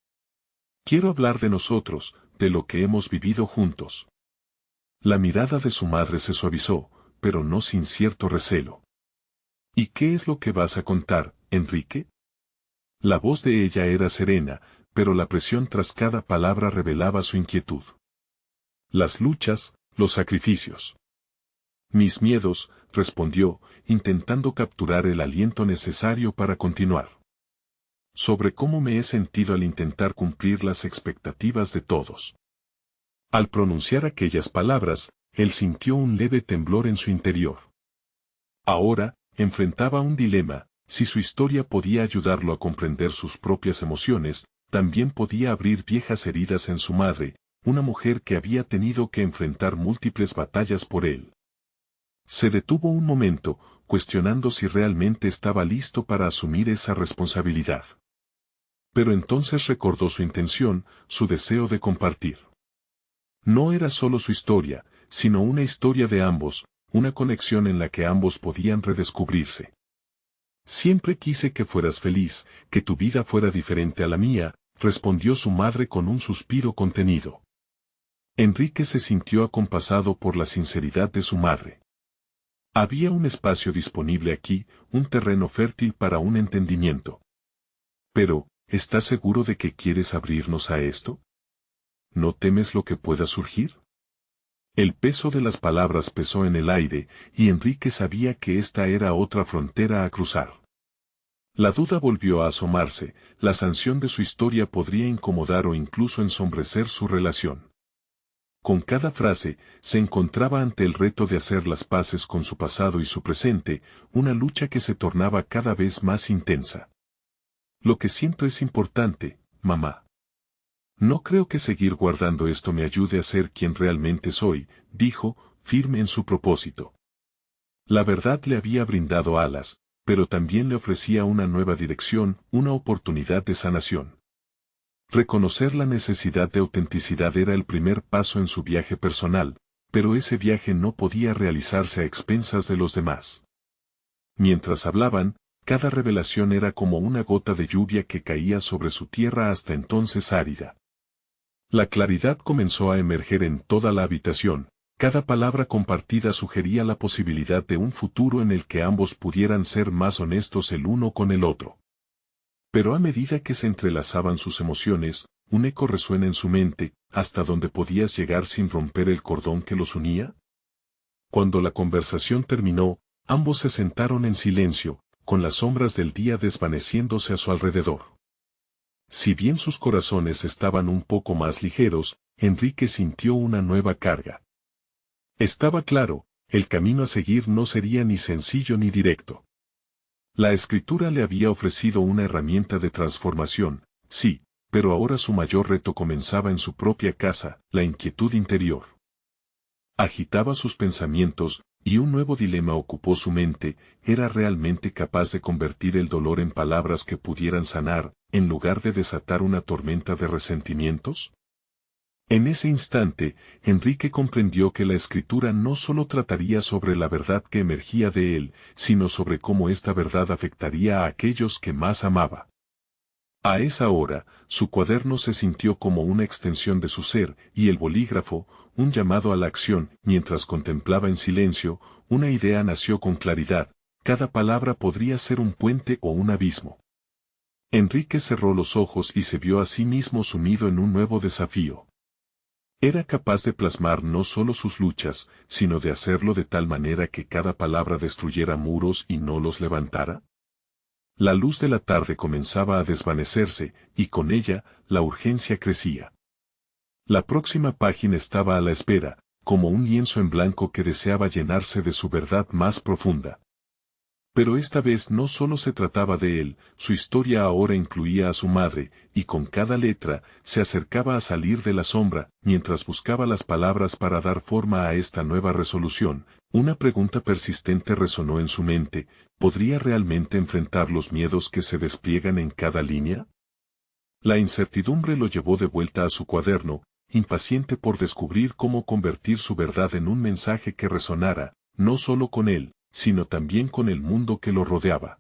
Quiero hablar de nosotros, de lo que hemos vivido juntos. La mirada de su madre se suavizó, pero no sin cierto recelo. ¿Y qué es lo que vas a contar, Enrique? La voz de ella era serena, pero la presión tras cada palabra revelaba su inquietud. Las luchas, los sacrificios. Mis miedos, respondió, intentando capturar el aliento necesario para continuar. Sobre cómo me he sentido al intentar cumplir las expectativas de todos. Al pronunciar aquellas palabras, él sintió un leve temblor en su interior. Ahora, enfrentaba un dilema: si su historia podía ayudarlo a comprender sus propias emociones, también podía abrir viejas heridas en su madre, una mujer que había tenido que enfrentar múltiples batallas por él. Se detuvo un momento, cuestionando si realmente estaba listo para asumir esa responsabilidad. Pero entonces recordó su intención, su deseo de compartir. No era solo su historia, sino una historia de ambos, una conexión en la que ambos podían redescubrirse. Siempre quise que fueras feliz, que tu vida fuera diferente a la mía, respondió su madre con un suspiro contenido. Enrique se sintió acompasado por la sinceridad de su madre. Había un espacio disponible aquí, un terreno fértil para un entendimiento. Pero, ¿estás seguro de que quieres abrirnos a esto? ¿No temes lo que pueda surgir? El peso de las palabras pesó en el aire, y Enrique sabía que esta era otra frontera a cruzar. La duda volvió a asomarse: la sanción de su historia podría incomodar o incluso ensombrecer su relación. Con cada frase, se encontraba ante el reto de hacer las paces con su pasado y su presente, una lucha que se tornaba cada vez más intensa. Lo que siento es importante, mamá. No creo que seguir guardando esto me ayude a ser quien realmente soy, dijo, firme en su propósito. La verdad le había brindado alas, pero también le ofrecía una nueva dirección, una oportunidad de sanación. Reconocer la necesidad de autenticidad era el primer paso en su viaje personal, pero ese viaje no podía realizarse a expensas de los demás. Mientras hablaban, cada revelación era como una gota de lluvia que caía sobre su tierra hasta entonces árida. La claridad comenzó a emerger en toda la habitación, cada palabra compartida sugería la posibilidad de un futuro en el que ambos pudieran ser más honestos el uno con el otro. Pero a medida que se entrelazaban sus emociones, un eco resuena en su mente: ¿hasta dónde podías llegar sin romper el cordón que los unía? Cuando la conversación terminó, ambos se sentaron en silencio, con las sombras del día desvaneciéndose a su alrededor. Si bien sus corazones estaban un poco más ligeros, Enrique sintió una nueva carga. Estaba claro, el camino a seguir no sería ni sencillo ni directo. La escritura le había ofrecido una herramienta de transformación, sí, pero ahora su mayor reto comenzaba en su propia casa: la inquietud interior. Agitaba sus pensamientos, y un nuevo dilema ocupó su mente: ¿era realmente capaz de convertir el dolor en palabras que pudieran sanar, en lugar de desatar una tormenta de resentimientos? En ese instante, Enrique comprendió que la escritura no solo trataría sobre la verdad que emergía de él, sino sobre cómo esta verdad afectaría a aquellos que más amaba. A esa hora, su cuaderno se sintió como una extensión de su ser, y el bolígrafo, un llamado a la acción. Mientras contemplaba en silencio, una idea nació con claridad: cada palabra podría ser un puente o un abismo. Enrique cerró los ojos y se vio a sí mismo sumido en un nuevo desafío. Era capaz de plasmar no solo sus luchas, sino de hacerlo de tal manera que cada palabra destruyera muros y no los levantara. La luz de la tarde comenzaba a desvanecerse, y con ella, la urgencia crecía. La próxima página estaba a la espera, como un lienzo en blanco que deseaba llenarse de su verdad más profunda. Pero esta vez no solo se trataba de él, su historia ahora incluía a su madre, y con cada letra, se acercaba a salir de la sombra, mientras buscaba las palabras para dar forma a esta nueva resolución. Una pregunta persistente resonó en su mente: ¿podría realmente enfrentar los miedos que se despliegan en cada línea? La incertidumbre lo llevó de vuelta a su cuaderno, impaciente por descubrir cómo convertir su verdad en un mensaje que resonara, no solo con él, sino también con el mundo que lo rodeaba.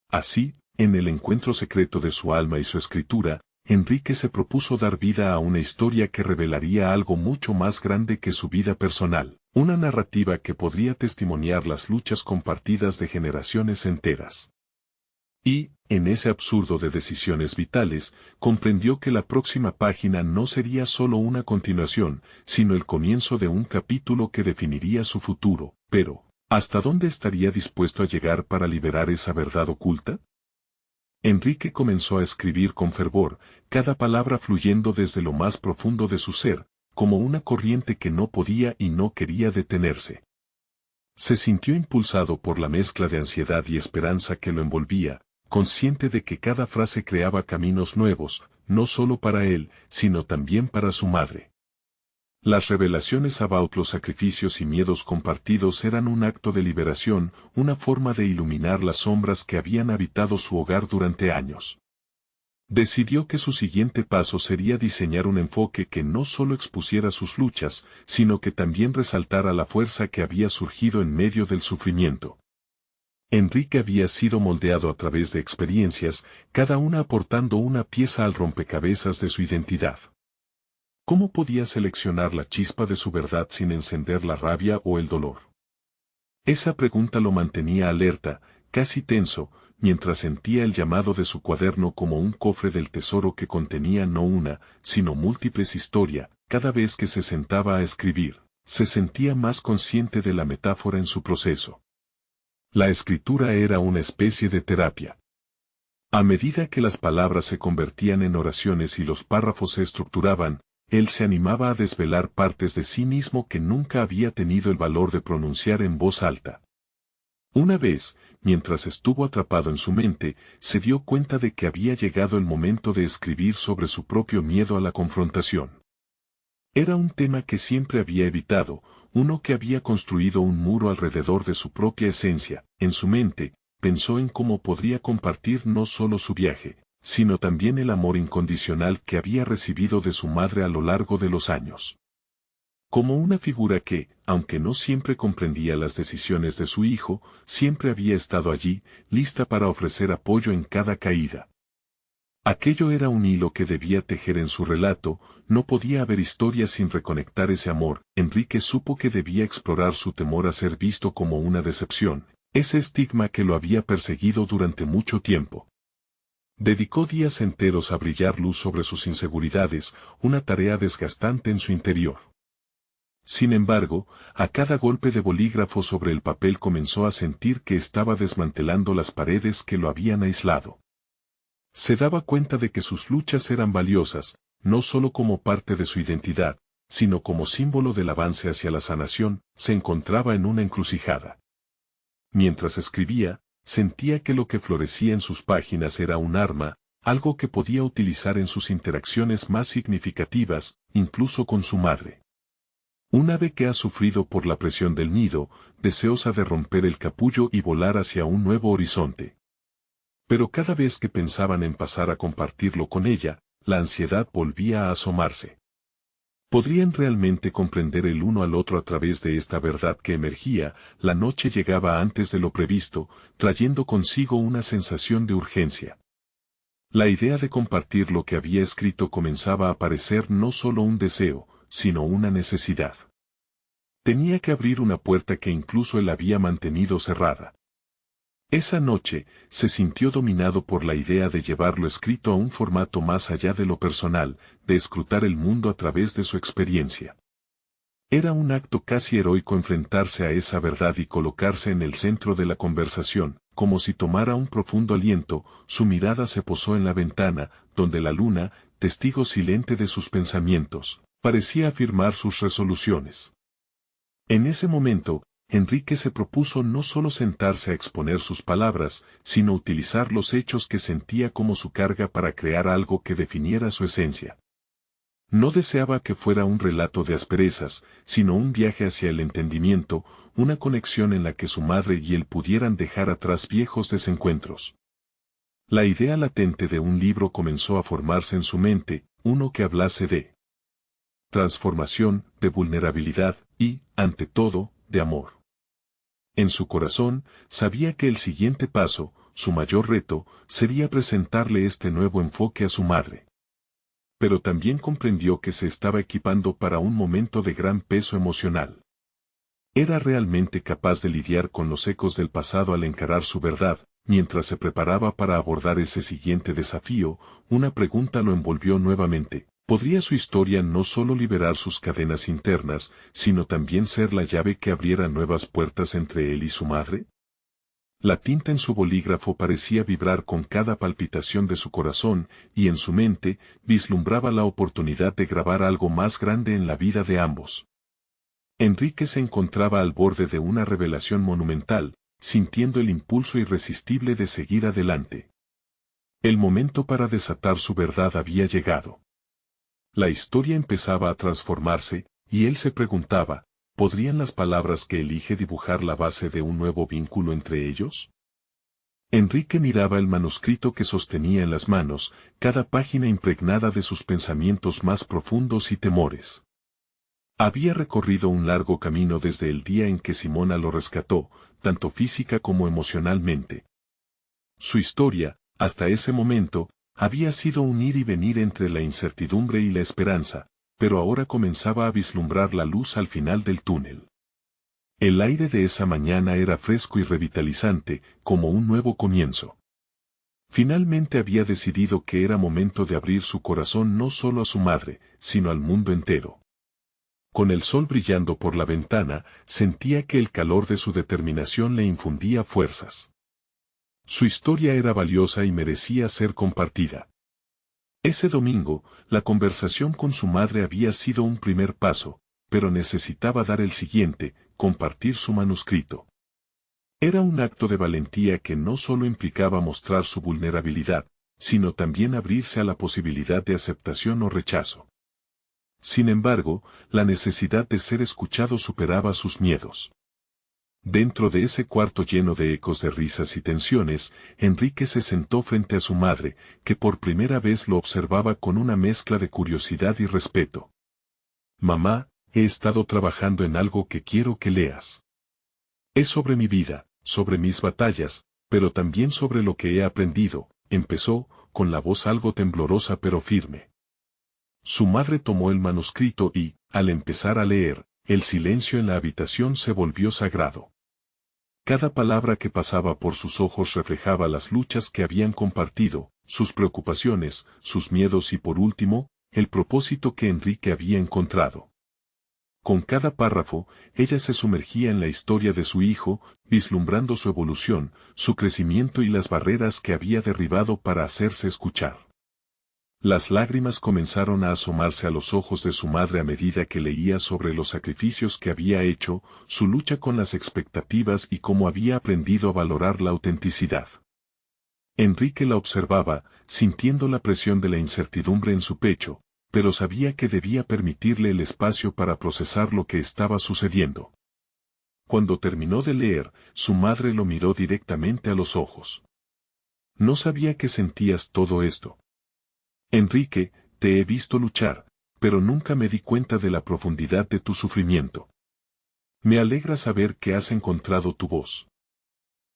Así, en el encuentro secreto de su alma y su escritura, Enrique se propuso dar vida a una historia que revelaría algo mucho más grande que su vida personal, una narrativa que podría testimoniar las luchas compartidas de generaciones enteras. Y, en ese absurdo de decisiones vitales, comprendió que la próxima página no sería solo una continuación, sino el comienzo de un capítulo que definiría su futuro. Pero, ¿hasta dónde estaría dispuesto a llegar para liberar esa verdad oculta? Enrique comenzó a escribir con fervor, cada palabra fluyendo desde lo más profundo de su ser, como una corriente que no podía y no quería detenerse. Se sintió impulsado por la mezcla de ansiedad y esperanza que lo envolvía, consciente de que cada frase creaba caminos nuevos, no solo para él, sino también para su madre. Las revelaciones about los sacrificios y miedos compartidos eran un acto de liberación, una forma de iluminar las sombras que habían habitado su hogar durante años. Decidió que su siguiente paso sería diseñar un enfoque que no solo expusiera sus luchas, sino que también resaltara la fuerza que había surgido en medio del sufrimiento. Enrique había sido moldeado a través de experiencias, cada una aportando una pieza al rompecabezas de su identidad. ¿Cómo podía seleccionar la chispa de su verdad sin encender la rabia o el dolor? Esa pregunta lo mantenía alerta, casi tenso, mientras sentía el llamado de su cuaderno como un cofre del tesoro que contenía no una, sino múltiples historias. Cada vez que se sentaba a escribir, se sentía más consciente de la metáfora en su proceso. La escritura era una especie de terapia. A medida que las palabras se convertían en oraciones y los párrafos se estructuraban, él se animaba a desvelar partes de sí mismo que nunca había tenido el valor de pronunciar en voz alta. Una vez, mientras estuvo atrapado en su mente, se dio cuenta de que había llegado el momento de escribir sobre su propio miedo a la confrontación. Era un tema que siempre había evitado, uno que había construido un muro alrededor de su propia esencia. En su mente, pensó en cómo podría compartir no solo su viaje, sino también el amor incondicional que había recibido de su madre a lo largo de los años. Como una figura que, aunque no siempre comprendía las decisiones de su hijo, siempre había estado allí, lista para ofrecer apoyo en cada caída. Aquello era un hilo que debía tejer en su relato, no podía haber historia sin reconectar ese amor. Enrique supo que debía explorar su temor a ser visto como una decepción, ese estigma que lo había perseguido durante mucho tiempo. Dedicó días enteros a brillar luz sobre sus inseguridades, una tarea desgastante en su interior. Sin embargo, a cada golpe de bolígrafo sobre el papel comenzó a sentir que estaba desmantelando las paredes que lo habían aislado. Se daba cuenta de que sus luchas eran valiosas, no solo como parte de su identidad, sino como símbolo del avance hacia la sanación. Se encontraba en una encrucijada. Mientras escribía, sentía que lo que florecía en sus páginas era un arma, algo que podía utilizar en sus interacciones más significativas, incluso con su madre. Un ave que ha sufrido por la presión del nido, deseosa de romper el capullo y volar hacia un nuevo horizonte. Pero cada vez que pensaban en pasar a compartirlo con ella, la ansiedad volvía a asomarse. ¿Podrían realmente comprender el uno al otro a través de esta verdad que emergía? La noche llegaba antes de lo previsto, trayendo consigo una sensación de urgencia. La idea de compartir lo que había escrito comenzaba a parecer no solo un deseo, sino una necesidad. Tenía que abrir una puerta que incluso él había mantenido cerrada. Esa noche, se sintió dominado por la idea de llevar lo escrito a un formato más allá de lo personal, de escrutar el mundo a través de su experiencia. Era un acto casi heroico enfrentarse a esa verdad y colocarse en el centro de la conversación, como si tomara un profundo aliento. Su mirada se posó en la ventana, donde la luna, testigo silente de sus pensamientos, parecía afirmar sus resoluciones. En ese momento, Enrique se propuso no solo sentarse a exponer sus palabras, sino utilizar los hechos que sentía como su carga para crear algo que definiera su esencia. No deseaba que fuera un relato de asperezas, sino un viaje hacia el entendimiento, una conexión en la que su madre y él pudieran dejar atrás viejos desencuentros. La idea latente de un libro comenzó a formarse en su mente, uno que hablase de transformación, de vulnerabilidad y, ante todo, de amor. En su corazón, sabía que el siguiente paso, su mayor reto, sería presentarle este nuevo enfoque a su madre. Pero también comprendió que se estaba equipando para un momento de gran peso emocional. Era realmente capaz de lidiar con los ecos del pasado al encarar su verdad. Mientras se preparaba para abordar ese siguiente desafío, una pregunta lo envolvió nuevamente. ¿Podría su historia no solo liberar sus cadenas internas, sino también ser la llave que abriera nuevas puertas entre él y su madre? La tinta en su bolígrafo parecía vibrar con cada palpitación de su corazón, y en su mente, vislumbraba la oportunidad de grabar algo más grande en la vida de ambos. Enrique se encontraba al borde de una revelación monumental, sintiendo el impulso irresistible de seguir adelante. El momento para desatar su verdad había llegado. La historia empezaba a transformarse, y él se preguntaba, ¿podrían las palabras que elige dibujar la base de un nuevo vínculo entre ellos? Enrique miraba el manuscrito que sostenía en las manos, cada página impregnada de sus pensamientos más profundos y temores. Había recorrido un largo camino desde el día en que Simona lo rescató, tanto física como emocionalmente. Su historia, hasta ese momento, había sido un ir y venir entre la incertidumbre y la esperanza, pero ahora comenzaba a vislumbrar la luz al final del túnel. El aire de esa mañana era fresco y revitalizante, como un nuevo comienzo. Finalmente había decidido que era momento de abrir su corazón no solo a su madre, sino al mundo entero. Con el sol brillando por la ventana, sentía que el calor de su determinación le infundía fuerzas. Su historia era valiosa y merecía ser compartida. Ese domingo, la conversación con su madre había sido un primer paso, pero necesitaba dar el siguiente, compartir su manuscrito. Era un acto de valentía que no solo implicaba mostrar su vulnerabilidad, sino también abrirse a la posibilidad de aceptación o rechazo. Sin embargo, la necesidad de ser escuchado superaba sus miedos. Dentro de ese cuarto lleno de ecos de risas y tensiones, Enrique se sentó frente a su madre, que por primera vez lo observaba con una mezcla de curiosidad y respeto. «Mamá, he estado trabajando en algo que quiero que leas. Es sobre mi vida, sobre mis batallas, pero también sobre lo que he aprendido», empezó, con la voz algo temblorosa pero firme. Su madre tomó el manuscrito y, al empezar a leer, el silencio en la habitación se volvió sagrado. Cada palabra que pasaba por sus ojos reflejaba las luchas que habían compartido, sus preocupaciones, sus miedos y por último, el propósito que Enrique había encontrado. Con cada párrafo, ella se sumergía en la historia de su hijo, vislumbrando su evolución, su crecimiento y las barreras que había derribado para hacerse escuchar. Las lágrimas comenzaron a asomarse a los ojos de su madre a medida que leía sobre los sacrificios que había hecho, su lucha con las expectativas y cómo había aprendido a valorar la autenticidad. Enrique la observaba, sintiendo la presión de la incertidumbre en su pecho, pero sabía que debía permitirle el espacio para procesar lo que estaba sucediendo. Cuando terminó de leer, su madre lo miró directamente a los ojos. «No sabía que sentías todo esto. Enrique, te he visto luchar, pero nunca me di cuenta de la profundidad de tu sufrimiento. Me alegra saber que has encontrado tu voz».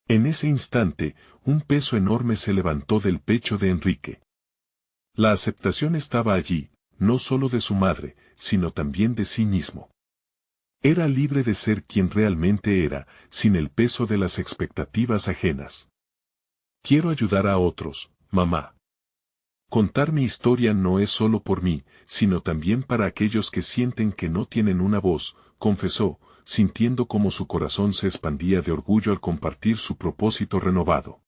En ese instante, un peso enorme se levantó del pecho de Enrique. La aceptación estaba allí, no solo de su madre, sino también de sí mismo. Era libre de ser quien realmente era, sin el peso de las expectativas ajenas. Quiero ayudar a otros, mamá. Contar mi historia no es solo por mí, sino también para aquellos que sienten que no tienen una voz, confesó, sintiendo cómo su corazón se expandía de orgullo al compartir su propósito renovado.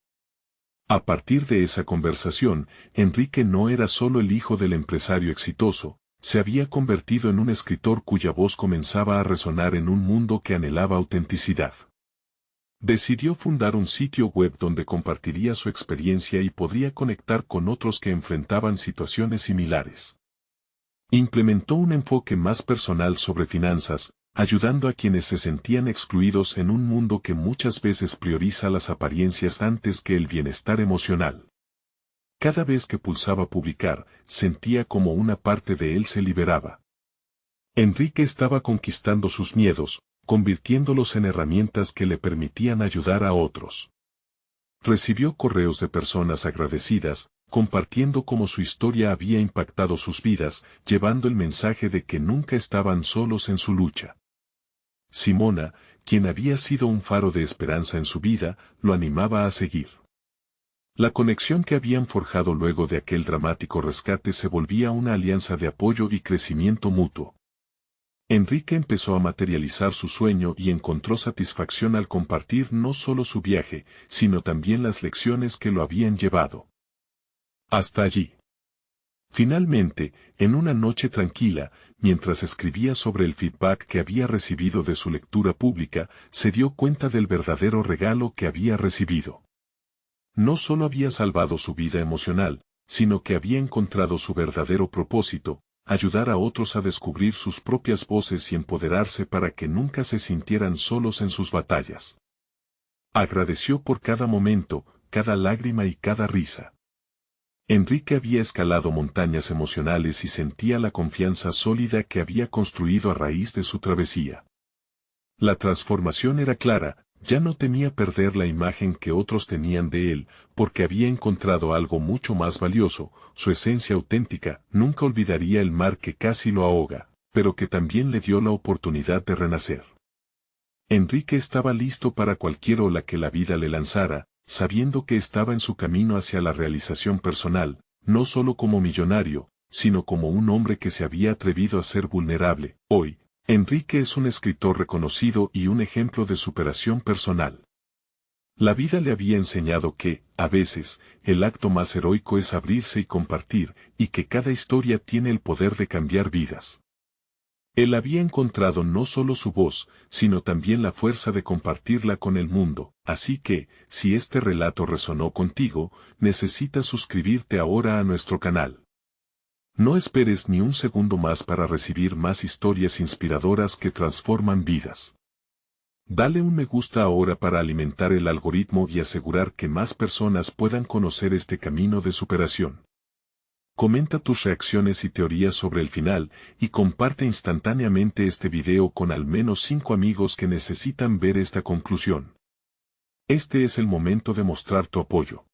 A partir de esa conversación, Enrique no era solo el hijo del empresario exitoso, se había convertido en un escritor cuya voz comenzaba a resonar en un mundo que anhelaba autenticidad. Decidió fundar un sitio web donde compartiría su experiencia y podría conectar con otros que enfrentaban situaciones similares. Implementó un enfoque más personal sobre finanzas, ayudando a quienes se sentían excluidos en un mundo que muchas veces prioriza las apariencias antes que el bienestar emocional. Cada vez que pulsaba publicar, sentía como una parte de él se liberaba. Enrique estaba conquistando sus miedos, convirtiéndolos en herramientas que le permitían ayudar a otros. Recibió correos de personas agradecidas, compartiendo cómo su historia había impactado sus vidas, llevando el mensaje de que nunca estaban solos en su lucha. Simona, quien había sido un faro de esperanza en su vida, lo animaba a seguir. La conexión que habían forjado luego de aquel dramático rescate se volvía una alianza de apoyo y crecimiento mutuo. Enrique empezó a materializar su sueño y encontró satisfacción al compartir no solo su viaje, sino también las lecciones que lo habían llevado. Hasta allí. Finalmente, en una noche tranquila, mientras escribía sobre el feedback que había recibido de su lectura pública, se dio cuenta del verdadero regalo que había recibido. No solo había salvado su vida emocional, sino que había encontrado su verdadero propósito, ayudar a otros a descubrir sus propias voces y empoderarse para que nunca se sintieran solos en sus batallas. Agradeció por cada momento, cada lágrima y cada risa. Enrique había escalado montañas emocionales y sentía la confianza sólida que había construido a raíz de su travesía. La transformación era clara, ya no temía perder la imagen que otros tenían de él, porque había encontrado algo mucho más valioso, su esencia auténtica. Nunca olvidaría el mar que casi lo ahoga, pero que también le dio la oportunidad de renacer. Enrique estaba listo para cualquier ola que la vida le lanzara, sabiendo que estaba en su camino hacia la realización personal, no solo como millonario, sino como un hombre que se había atrevido a ser vulnerable. Hoy, Enrique es un escritor reconocido y un ejemplo de superación personal. La vida le había enseñado que, a veces, el acto más heroico es abrirse y compartir, y que cada historia tiene el poder de cambiar vidas. Él había encontrado no solo su voz, sino también la fuerza de compartirla con el mundo, así que, si este relato resonó contigo, necesitas suscribirte ahora a nuestro canal. No esperes ni un segundo más para recibir más historias inspiradoras que transforman vidas. Dale un me gusta ahora para alimentar el algoritmo y asegurar que más personas puedan conocer este camino de superación. Comenta tus reacciones y teorías sobre el final, y comparte instantáneamente este video con al menos 5 amigos que necesitan ver esta conclusión. Este es el momento de mostrar tu apoyo.